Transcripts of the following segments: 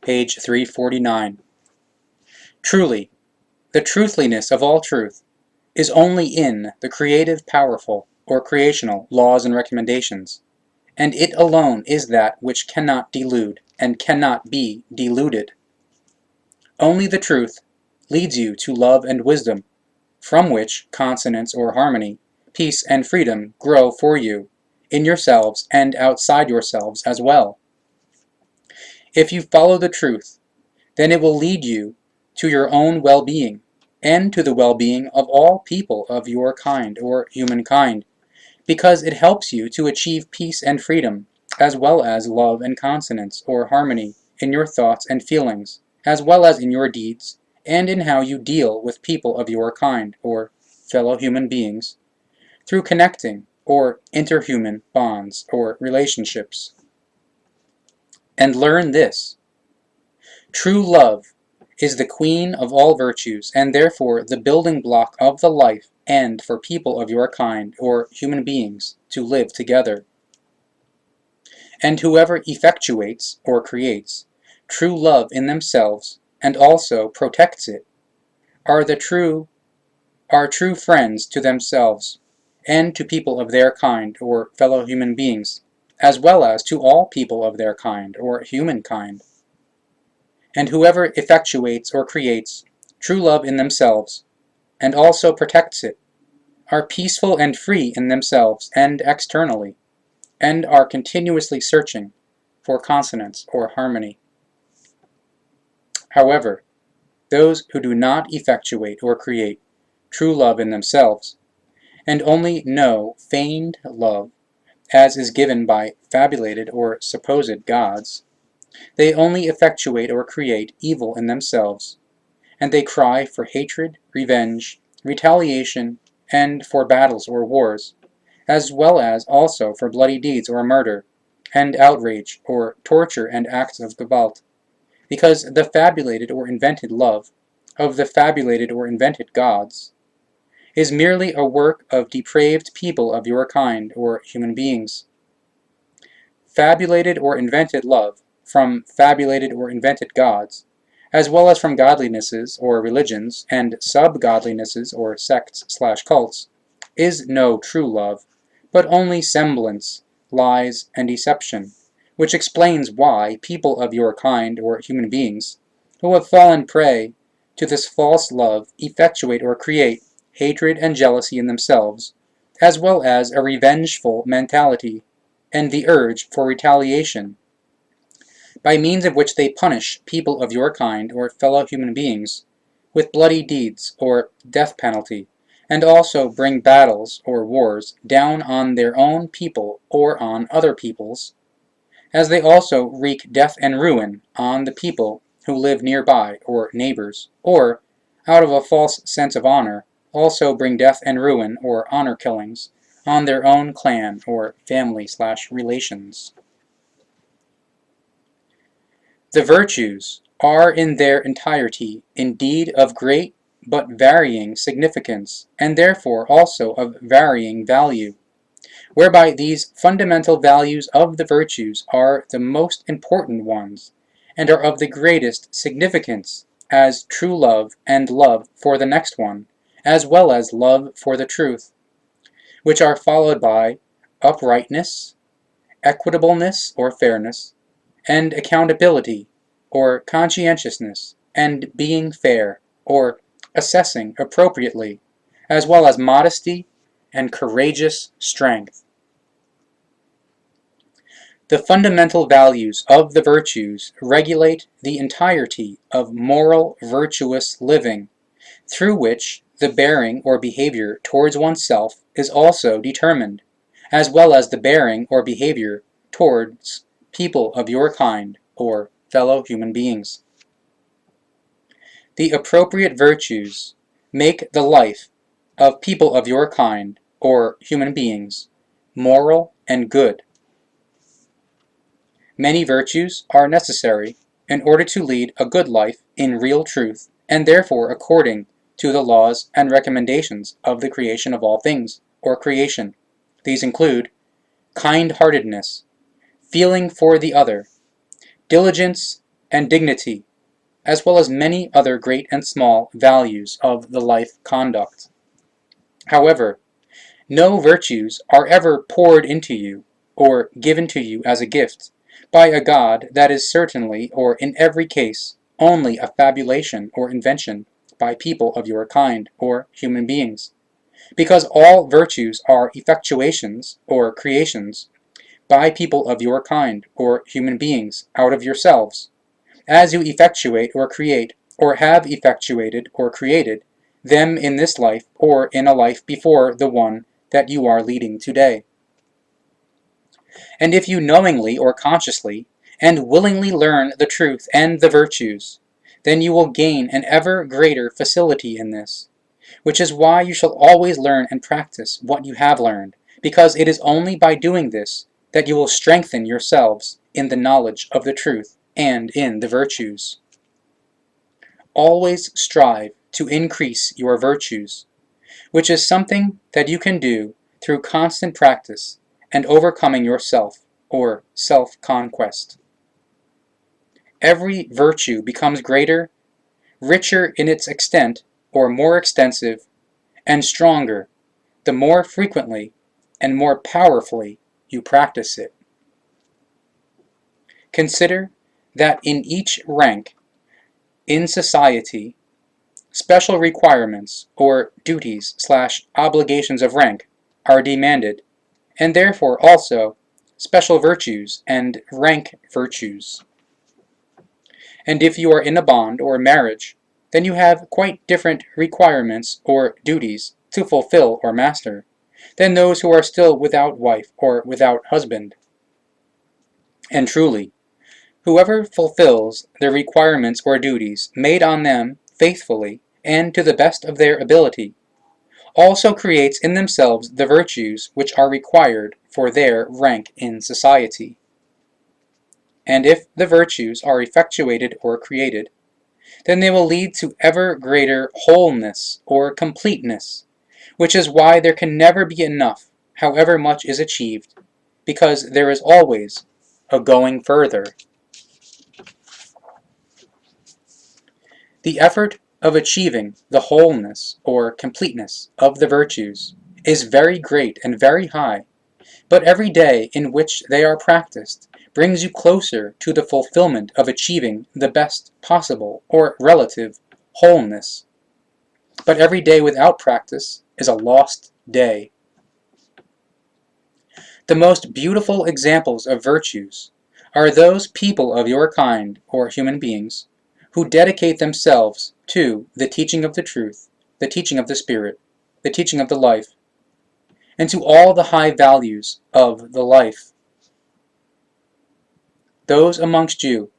page 349. Truly, the truthliness of all truth is only in the creative, powerful, or creational laws and recommendations, and it alone is that which cannot delude and cannot be deluded. Only the truth leads you to love and wisdom, from which consonance or harmony, peace and freedom grow for you, in yourselves and outside yourselves as well. If you follow the truth, then it will lead you to your own well-being, and to the well-being of all people of your kind or humankind, because it helps you to achieve peace and freedom, as well as love and consonance or harmony in your thoughts and feelings, as well as in your deeds, and in how you deal with people of your kind or fellow human beings, through connecting or interhuman bonds or relationships. And learn this: true love is the queen of all virtues, and therefore the building block of the life and for people of your kind or human beings to live together. And whoever effectuates or creates true love in themselves and also protects it are true friends to themselves and to people of their kind or fellow human beings, as well as to all people of their kind or humankind. And whoever effectuates or creates true love in themselves and also protects it are peaceful and free in themselves and externally, and are continuously searching for consonance or harmony. However, those who do not effectuate or create true love in themselves, and only know feigned love, as is given by fabulated or supposed gods, they only effectuate or create evil in themselves, and they cry for hatred, revenge, retaliation, and for battles or wars, as well as also for bloody deeds or murder, and outrage or torture and acts of Gabalt, because the fabulated or invented love of the fabulated or invented gods is merely a work of depraved people of your kind or human beings. Fabulated or invented love from fabulated or invented gods, as well as from godlinesses or religions and sub-godlinesses or sects/cults, is no true love, but only semblance, lies, and deception, which explains why people of your kind or human beings, who have fallen prey to this false love, effectuate or create hatred and jealousy in themselves, as well as a revengeful mentality and the urge for retaliation, by means of which they punish people of your kind or fellow human beings with bloody deeds or death penalty, and also bring battles or wars down on their own people or on other peoples, as they also wreak death and ruin on the people who live nearby or neighbors, or, out of a false sense of honor, also bring death and ruin or honor killings on their own clan or family/relations. The virtues are in their entirety indeed of great but varying significance, and therefore also of varying value, whereby these fundamental values of the virtues are the most important ones, and are of the greatest significance, as true love and love for the next one, as well as love for the truth, which are followed by uprightness, equitableness or fairness, and accountability or conscientiousness, and being fair or assessing appropriately, as well as modesty and courageous strength. The fundamental values of the virtues regulate the entirety of moral virtuous living, through which the bearing or behavior towards oneself is also determined, as well as the bearing or behavior towards people of your kind or fellow human beings. The appropriate virtues make the life of people of your kind or human beings moral and good. Many virtues are necessary in order to lead a good life in real truth, and therefore according to the laws and recommendations of the creation of all things, or creation. These include kind-heartedness, feeling for the other, diligence and dignity, as well as many other great and small values of the life conduct. However, no virtues are ever poured into you, or given to you as a gift, by a God that is certainly, or in every case, only a fabulation or invention by people of your kind, or human beings, because all virtues are effectuations, or creations, by people of your kind, or human beings, out of yourselves, as you effectuate or create, or have effectuated or created, them in this life or in a life before the one that you are leading today. And if you knowingly or consciously and willingly learn the truth and the virtues, then you will gain an ever greater facility in this, which is why you shall always learn and practice what you have learned, because it is only by doing this that you will strengthen yourselves in the knowledge of the truth and in the virtues. Always strive to increase your virtues, which is something that you can do through constant practice and overcoming yourself, or self-conquest. Every virtue becomes greater, richer in its extent, or more extensive, and stronger, the more frequently and more powerfully you practice it. Consider that in each rank in society, special requirements or duties/obligations of rank are demanded, and therefore also special virtues and rank virtues. And if you are in a bond or marriage, then you have quite different requirements or duties to fulfill or master than those who are still without wife or without husband. And truly, whoever fulfills the requirements or duties made on them faithfully and to the best of their ability, also creates in themselves the virtues which are required for their rank in society. And if the virtues are effectuated or created, then they will lead to ever greater wholeness or completeness, which is why there can never be enough, however much is achieved, because there is always a going further. The effort of achieving the wholeness or completeness of the virtues is very great and very high, but every day in which they are practiced brings you closer to the fulfillment of achieving the best possible or relative wholeness. But every day without practice is a lost day. The most beautiful examples of virtues are those people of your kind, or human beings, who dedicate themselves to the teaching of the truth, the teaching of the Spirit, the teaching of the life, and to all the high values of the life. Those amongst you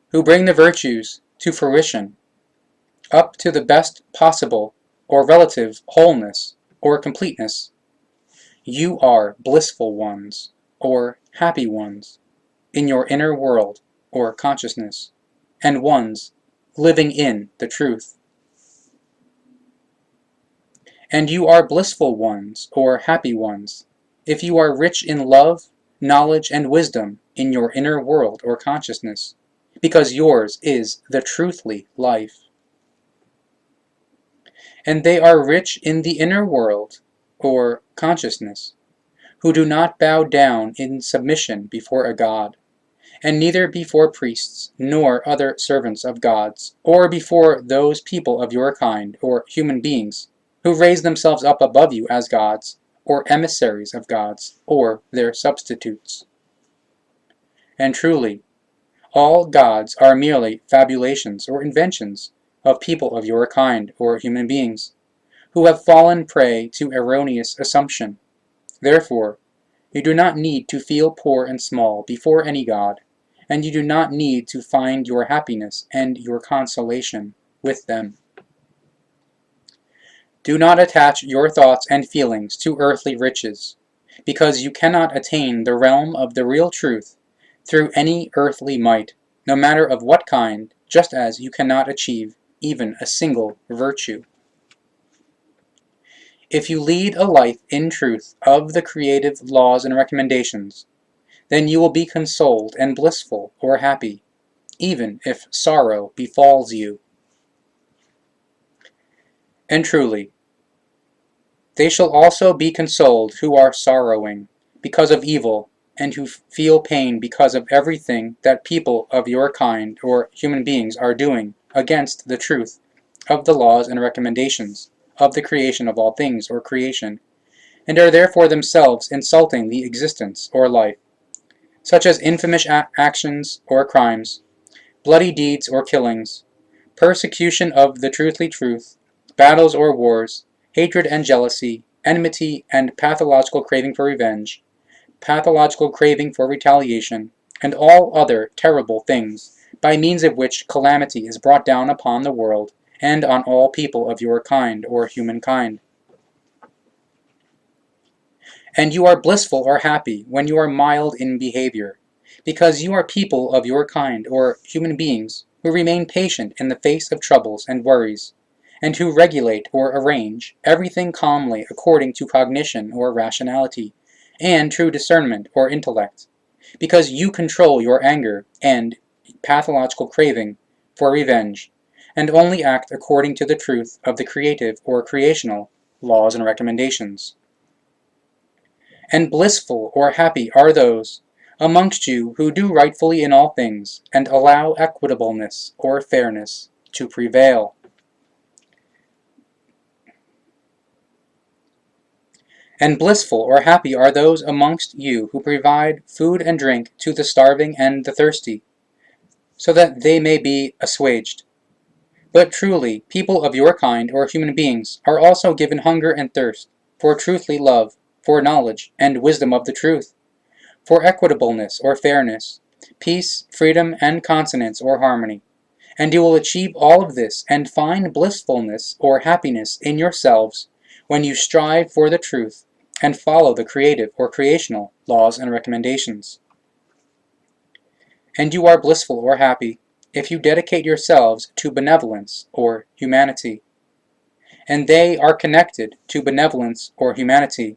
who bring the virtues to fruition, up to the best possible or relative wholeness or completeness, you are blissful ones, or happy ones, in your inner world or consciousness, and ones living in the truth. And you are blissful ones, or happy ones, if you are rich in love, knowledge, and wisdom in your inner world or consciousness, because yours is the truthly life. And they are rich in the inner world, or consciousness, who do not bow down in submission before a god, and neither before priests, nor other servants of gods, or before those people of your kind, or human beings, who raise themselves up above you as gods, or emissaries of gods, or their substitutes. And truly, all gods are merely fabulations or inventions of people of your kind, or human beings, who have fallen prey to erroneous assumption. Therefore, you do not need to feel poor and small before any god, and you do not need to find your happiness and your consolation with them. Do not attach your thoughts and feelings to earthly riches, because you cannot attain the realm of the real truth through any earthly might, no matter of what kind, just as you cannot achieve even a single virtue. If you lead a life in truth of the creative laws and recommendations, then you will be consoled and blissful or happy, even if sorrow befalls you. And truly, they shall also be consoled who are sorrowing because of evil, and who feel pain because of everything that people of your kind or human beings are doing against the truth of the laws and recommendations of the creation of all things or creation, and are therefore themselves insulting the existence or life, such as infamous actions or crimes, bloody deeds or killings, persecution of the truthly truth, battles or wars, hatred and jealousy, enmity and pathological craving for revenge, pathological craving for retaliation, and all other terrible things, by means of which calamity is brought down upon the world and on all people of your kind or humankind. And you are blissful or happy when you are mild in behavior, because you are people of your kind or human beings who remain patient in the face of troubles and worries, and who regulate or arrange everything calmly according to cognition or rationality, and true discernment or intellect, because you control your anger and pathological craving for revenge, and only act according to the truth of the creative or creational laws and recommendations. And blissful or happy are those amongst you who do rightfully in all things, and allow equitableness or fairness to prevail. And blissful or happy are those amongst you who provide food and drink to the starving and the thirsty, so that they may be assuaged. But truly, people of your kind or human beings are also given hunger and thirst for truthly love, for knowledge and wisdom of the truth, for equitableness or fairness, peace, freedom, and consonance or harmony. And you will achieve all of this and find blissfulness or happiness in yourselves when you strive for the truth and follow the creative or creational laws and recommendations. And you are blissful or happy if you dedicate yourselves to benevolence or humanity. And they are connected to benevolence or humanity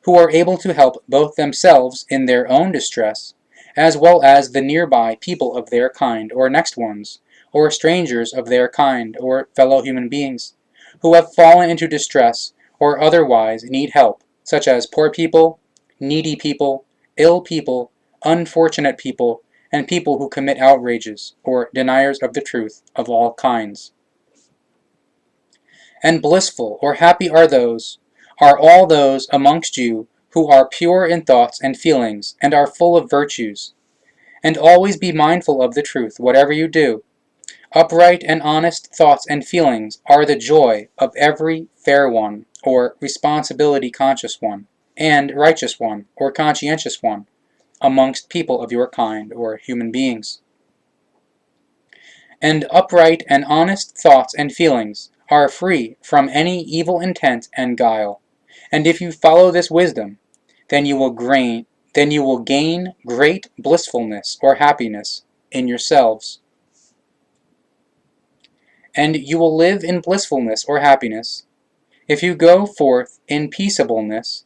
who are able to help both themselves in their own distress, as well as the nearby people of their kind or next ones, or strangers of their kind or fellow human beings, who have fallen into distress or otherwise need help, such as poor people, needy people, ill people, unfortunate people, and people who commit outrages or deniers of the truth of all kinds. And blissful or happy are all those amongst you who are pure in thoughts and feelings, and are full of virtues. And always be mindful of the truth, whatever you do. Upright and honest thoughts and feelings are the joy of every fair one, or responsibility conscious one, and righteous one, or conscientious one, amongst people of your kind, or human beings. And upright and honest thoughts and feelings are free from any evil intent and guile. And if you follow this wisdom, then you will gain great blissfulness or happiness in yourselves. And you will live in blissfulness or happiness if you go forth in peaceableness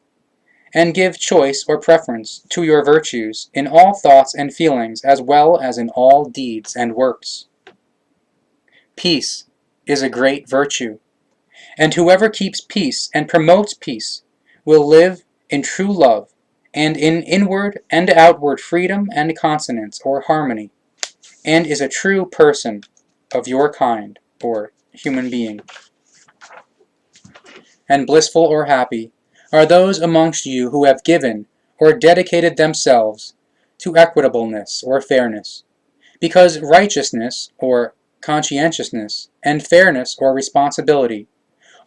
and give choice or preference to your virtues in all thoughts and feelings as well as in all deeds and works. Peace is a great virtue, and whoever keeps peace and promotes peace will live in true love and in inward and outward freedom and consonance or harmony, and is a true person of your kind or human being. And blissful or happy are those amongst you who have given or dedicated themselves to equitableness or fairness, because righteousness or conscientiousness and fairness or responsibility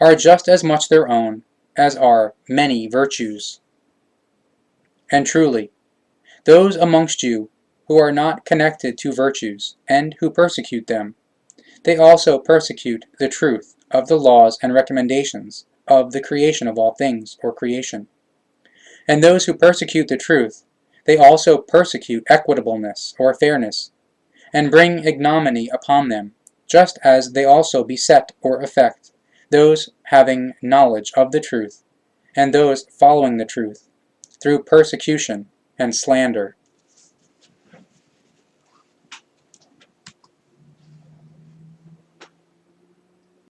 are just as much their own as are many virtues. And truly, those amongst you who are not connected to virtues and who persecute them, they also persecute the truth of the laws and recommendations of the creation of all things or creation. And those who persecute the truth, they also persecute equitableness or fairness, and bring ignominy upon them, just as they also beset or affect those having knowledge of the truth, and those following the truth, through persecution and slander.